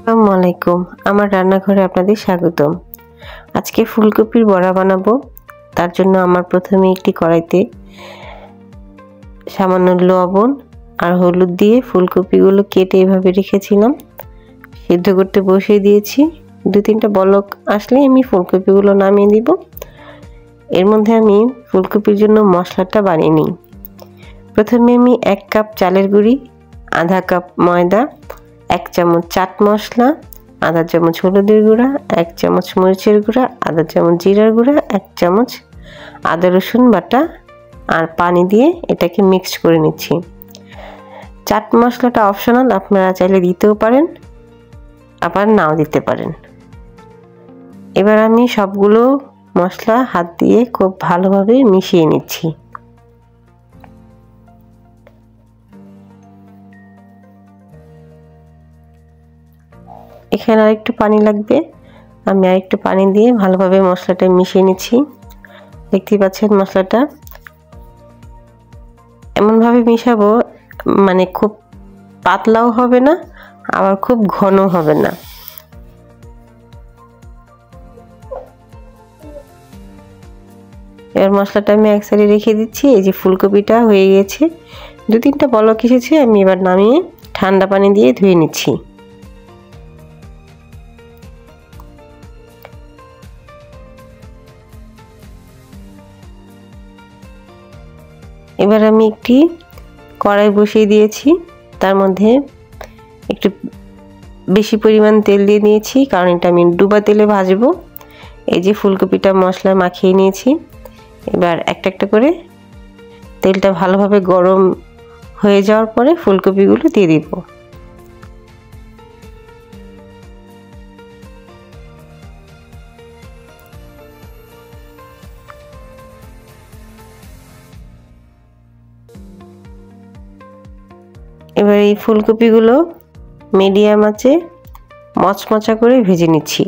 আসসালামু আলাইকুম। আমার রান্নাঘরে আপনাদের স্বাগতম। আজকে ফুলকপির বড়া বানাবো। তার জন্য আমার প্রথমে একটি কড়াইতে সামান্য লবণ আর হলুদ দিয়ে ফুলকপিগুলো কেটে এভাবে রেখেছিলাম, সিদ্ধ করতে বসিয়ে দিয়েছি। 2-3টা বলক আসলে আমি ফুলকপিগুলো নামিয়ে দিব। এর মধ্যে আমি ফুলকপির জন্য মশলাটা বানিয়ে নিই। প্রথমে আমি 1 কাপ চালের গুঁড়ি, আধা কাপ ময়দা, 1 চামচ চাট মশলা, আধা চামচ হলুদের গুঁড়া, 1 চামচ মরিচের গুঁড়া, আধা চামচ জিরার গুঁড়া, 1 চামচ আদা রসুন বাটা আর পানি দিয়ে এটাকে মিক্সড করে নিচ্ছি। চাট মশলাটা অপশনাল, আপনারা চাইলে দিতেও পারেন আবার নাও দিতে পারেন। এবার আমি সবগুলো মশলা হাত দিয়ে খুব ভালোভাবে মিশিয়ে নিচ্ছি। এখানে আরেকটু পানি লাগবে, আমি আরেকটু পানি দিয়ে ভালোভাবে মশলাটা মিশিয়ে নিচ্ছি। দেখতেই পাচ্ছেন মশলাটা এমনভাবে মিশাবো মানে খুব পাতলাও হবে না আবার খুব ঘন হবে না। এবার মশলাটা আমি এক সাইডে রেখে দিচ্ছি। এই যে ফুলকপিটা হয়ে গেছে, 2-3টা বলক এসেছে। আমি এবার নামিয়ে ঠান্ডা পানি দিয়ে ধুয়ে নিচ্ছি। এবার আমি একটি কড়াই বসিয়ে দিয়েছি, তার মধ্যে একটু বেশি পরিমাণ তেল দিয়ে নিয়েছি, কারণ এটা আমি ডুবা তেলে ভাজবো। এই যে ফুলকপিটা মশলা মাখিয়ে নিয়েছি। এবার একটা একটা করে তেলটা ভালোভাবে গরম হয়ে যাওয়ার পরে ফুলকপিগুলো দিয়ে দিব। এবার এই ফুলকপিগুলো মিডিয়াম আঁচে মচমচা করে ভেজে নিচ্ছি।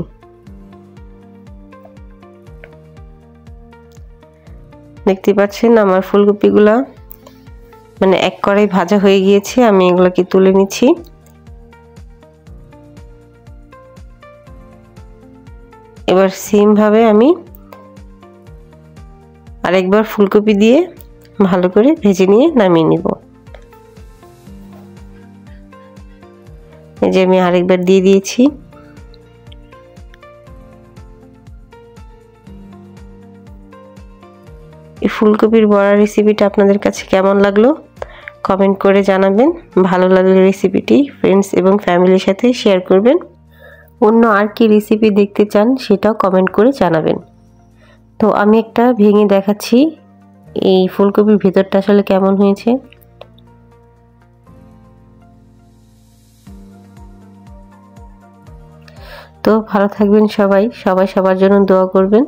দেখতে পাচ্ছেন আমার ফুলকপিগুলো মানে এক কড়াই ভাজা হয়ে গিয়েছে। আমি এগুলোকে তুলে নিচ্ছি। এবার সেম ভাবে আমি আরেকবার ফুলকপি দিয়ে ভালো করে ভেজে নিয়ে নামিয়ে নিব। এই যে আমি আরেকবার দিয়ে দিয়েছি। এই ফুলকপির বড়া রেসিপিটা আপনাদের কাছে কেমন লাগলো কমেন্ট করে জানাবেন। ভালো লাগলে রেসিপিটি ফ্রেন্ডস এবং ফ্যামিলির সাথে শেয়ার করবেন। অন্য আর কি রেসিপি দেখতে চান সেটাও কমেন্ট করে জানাবেন। তো আমি একটা ভেঙে দেখাচ্ছি এই ফুলকপির ভেতরটা আসলে কেমন হয়েছে। তো ভালো থাকবেন সবাই সবার জন্য দোয়া করবেন।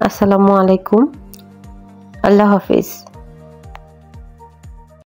আসসালামু আলাইকুম, আল্লাহ হাফেজ।